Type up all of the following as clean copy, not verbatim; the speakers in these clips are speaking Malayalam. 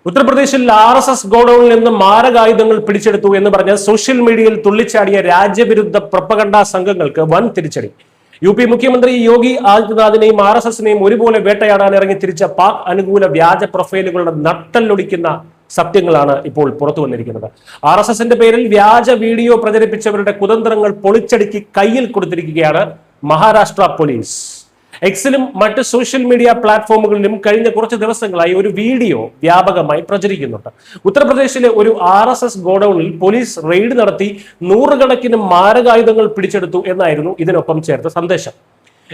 ഉത്തർപ്രദേശിൽ RSS ഗോഡൌണിൽ നിന്ന് മാരകായുധങ്ങൾ പിടിച്ചെടുത്തു എന്ന് പറഞ്ഞ് സോഷ്യൽ മീഡിയയിൽ തുള്ളിച്ചാടിയ രാജ്യവിരുദ്ധ പ്രൊപ്പഗണ്ട സംഘങ്ങൾക്ക് വൻ തിരിച്ചടി. UP മുഖ്യമന്ത്രി യോഗി ആദിത്യനാഥിനെയും RSSനെയും ഒരുപോലെ വേട്ടയാടാൻ ഇറങ്ങി തിരിച്ച പാക് അനുകൂല വ്യാജ പ്രൊഫൈലുകളുടെ നട്ടല്ലൊടിക്കുന്ന സത്യങ്ങളാണ് ഇപ്പോൾ പുറത്തു വന്നിരിക്കുന്നത്. RSSന്റെ പേരിൽ വ്യാജ വീഡിയോ പ്രചരിപ്പിച്ചവരുടെ കുതന്ത്രങ്ങൾ പൊളിച്ചടുക്കി കയ്യിൽ കൊടുത്തിരിക്കുകയാണ് മഹാരാഷ്ട്ര പോലീസ്. എക്സിലും മറ്റ് സോഷ്യൽ മീഡിയ പ്ലാറ്റ്ഫോമുകളിലും കഴിഞ്ഞ കുറച്ച് ദിവസങ്ങളായി ഒരു വീഡിയോ വ്യാപകമായി പ്രചരിക്കുന്നുണ്ട്. ഉത്തർപ്രദേശിലെ ഒരു RSS ഗോഡൌണിൽ പോലീസ് റെയ്ഡ് നടത്തി നൂറുകണക്കിന് മാരകായുധങ്ങൾ പിടിച്ചെടുത്തു എന്നായിരുന്നു ഇതിനൊപ്പം ചേർത്ത സന്ദേശം.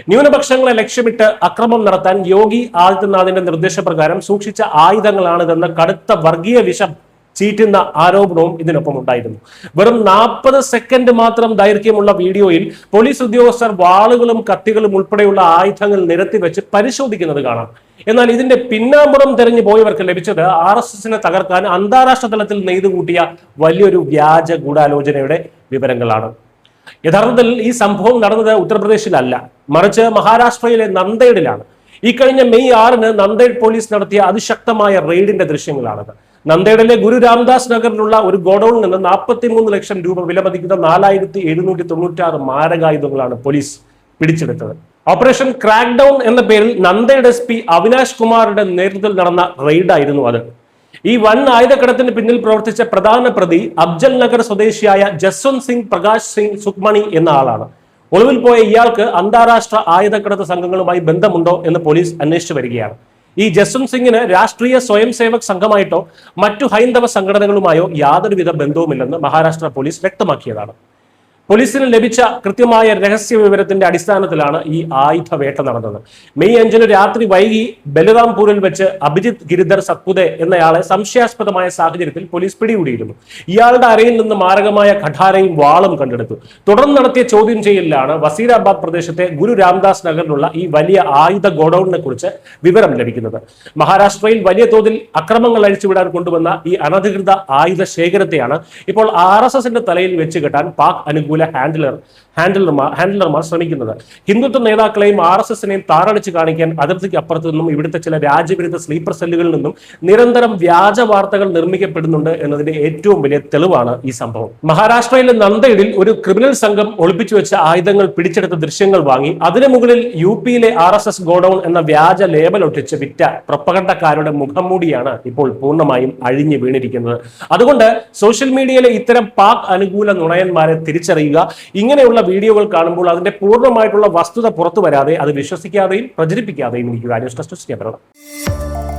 ന്യൂനപക്ഷങ്ങളെ ലക്ഷ്യമിട്ട് അക്രമം നടത്താൻ യോഗി ആദിത്യനാഥിന്റെ നിർദ്ദേശപ്രകാരം സൂക്ഷിച്ച ആയുധങ്ങളാണിതെന്ന കടുത്ത വർഗീയ വിഷം ചീറ്റുന്ന ആരോപണവും ഇതിനൊപ്പം ഉണ്ടായിരുന്നു. വെറും 40 സെക്കൻഡ് മാത്രം ദൈർഘ്യമുള്ള വീഡിയോയിൽ പോലീസ് ഉദ്യോഗസ്ഥർ വാളുകളും കത്തികളും ഉൾപ്പെടെയുള്ള ആയുധങ്ങൾ നിരത്തി വെച്ച് പരിശോധിക്കുന്നത് കാണാം. എന്നാൽ ഇതിന്റെ പിന്നാമ്പുറം തെരഞ്ഞു പോയവർക്ക് ലഭിച്ചത് RSSനെ തകർക്കാൻ അന്താരാഷ്ട്ര തലത്തിൽ നെയ്തുകൂട്ടിയ വലിയൊരു വ്യാജ ഗൂഢാലോചനയുടെ വിവരങ്ങളാണ്. യഥാർത്ഥത്തിൽ ഈ സംഭവം നടന്നത് ഉത്തർപ്രദേശിലല്ല, മറിച്ച് മഹാരാഷ്ട്രയിലെ നന്ദേഡിലാണ്. ഈ കഴിഞ്ഞ മെയ് 6-ന് നന്ദേഡ് പോലീസ് നടത്തിയ അതിശക്തമായ റെയ്ഡിന്റെ ദൃശ്യങ്ങളാണത്. നന്ദേഡിലെ ഗുരു രാംദാസ് നഗറിലുള്ള ഒരു ഗോഡൌണിൽ നിന്ന് 43 ലക്ഷം രൂപ വിലമതിക്കുന്ന 4796 മാരകായുധങ്ങളാണ് പോലീസ് പിടിച്ചെടുത്തത്. ഓപ്പറേഷൻ ക്രാക്ക് ഡൌൺ എന്ന പേരിൽ നന്ദേഡ് SP അവിനാഷ് കുമാറിന്റെ നേതൃത്വത്തിൽ നടന്ന റെയ്ഡായിരുന്നു അത്. ഈ വൻ ആയുധക്കടത്തിന് പിന്നിൽ പ്രവർത്തിച്ച പ്രധാന പ്രതി അഫ്ജൽ നഗർ സ്വദേശിയായ ജസ്വന്ത് സിംഗ് പ്രകാശ് സിംഗ് സുഖ്മണി എന്ന ആളാണ്. ഒളിവിൽ പോയ ഇയാൾക്ക് അന്താരാഷ്ട്ര ആയുധക്കടത്ത് സംഘങ്ങളുമായി ബന്ധമുണ്ടോ എന്ന് പോലീസ് അന്വേഷിച്ചു വരികയാണ്. ഈ ജസ്വന്ത് സിംഗിന് രാഷ്ട്രീയ സ്വയം സേവക് സംഘമായിട്ടോ മറ്റു ഹൈന്ദവ സംഘടനകളുമായോ യാതൊരുവിധ ബന്ധവുമില്ലെന്ന് മഹാരാഷ്ട്ര പോലീസ് വ്യക്തമാക്കിയതാണ്. പോലീസിന് ലഭിച്ച കൃത്യമായ രഹസ്യ വിവരത്തിന്റെ അടിസ്ഥാനത്തിലാണ് ഈ ആയുധ വേട്ട നടന്നത്. മെയ് 5-ന് രാത്രി വൈകി ബലറാംപൂരിൽ വെച്ച് അഭിജിത് ഗിരിധർ സത്പുതെ എന്നയാളെ സംശയാസ്പദമായ സാഹചര്യത്തിൽ പോലീസ് പിടികൂടിയിരുന്നു. ഇയാളുടെ അരയിൽ നിന്ന് മാരകമായ ഖഠാരയും വാളും കണ്ടെടുത്തു. തുടർന്ന് നടത്തിയ ചോദ്യം ചെയ്യലിലാണ് വസീറാബാദ് പ്രദേശത്തെ ഗുരു രാംദാസ് നഗറിലുള്ള ഈ വലിയ ആയുധ ഗോഡൌണിനെ കുറിച്ച് വിവരം ലഭിക്കുന്നത്. മഹാരാഷ്ട്രയിൽ വലിയ തോതിൽ അക്രമങ്ങൾ അഴിച്ചുവിടാൻ കൊണ്ടുവന്ന ഈ അനധികൃത ആയുധ ശേഖരത്തെയാണ് ഇപ്പോൾ RSSന്റെ തലയിൽ വെച്ച് കെട്ടാൻ പാക് അനുകൂല ഹാൻഡിലർമാർ ശ്രമിക്കുന്നത്. ഹിന്ദുത്വ നേതാക്കളെയും RSSനെയും താറടിച്ച് കാണിക്കാൻ അതിർത്തിക്ക് അപ്പുറത്തു നിന്നും ഇവിടുത്തെ ചില രാജ്യവിരുദ്ധ സ്ലീപ്പർ സെല്ലുകളിൽ നിന്നും നിരന്തരം വ്യാജ വാർത്തകൾ നിർമ്മിക്കപ്പെടുന്നുണ്ട് എന്നതിന്റെ ഏറ്റവും വലിയ തെളിവാണ് ഈ സംഭവം. മഹാരാഷ്ട്രയിലെ നന്ദേഡിൽ ഒരു ക്രിമിനൽ സംഘം ഒളിപ്പിച്ചു വെച്ച ആയുധങ്ങൾ പിടിച്ചെടുത്ത ദൃശ്യങ്ങൾ വാങ്ങി അതിനു മുകളിൽ UPയിലെ RSS ഗോഡൌൺ എന്ന വ്യാജ ലേബൽ ഒട്ടിച്ച് വിറ്റ പ്രൊപ്പഗണ്ടക്കാരുടെ മുഖംമൂടിയാണ് ഇപ്പോൾ പൂർണ്ണമായും അഴിഞ്ഞു വീണിരിക്കുന്നത്. അതുകൊണ്ട് സോഷ്യൽ മീഡിയയിലെ ഇത്തരം പാക് അനുകൂല നുണയന്മാരെ തിരിച്ചറിയുക. ഇങ്ങനെയുള്ള വീഡിയോകൾ കാണുമ്പോൾ അതിന്റെ പൂർണ്ണമായിട്ടുള്ള വസ്തുത പുറത്തു വരാതെ അത് വിശ്വസിക്കാതെയും പ്രചരിപ്പിക്കാതെയും ഇരിക്കുക. News desk.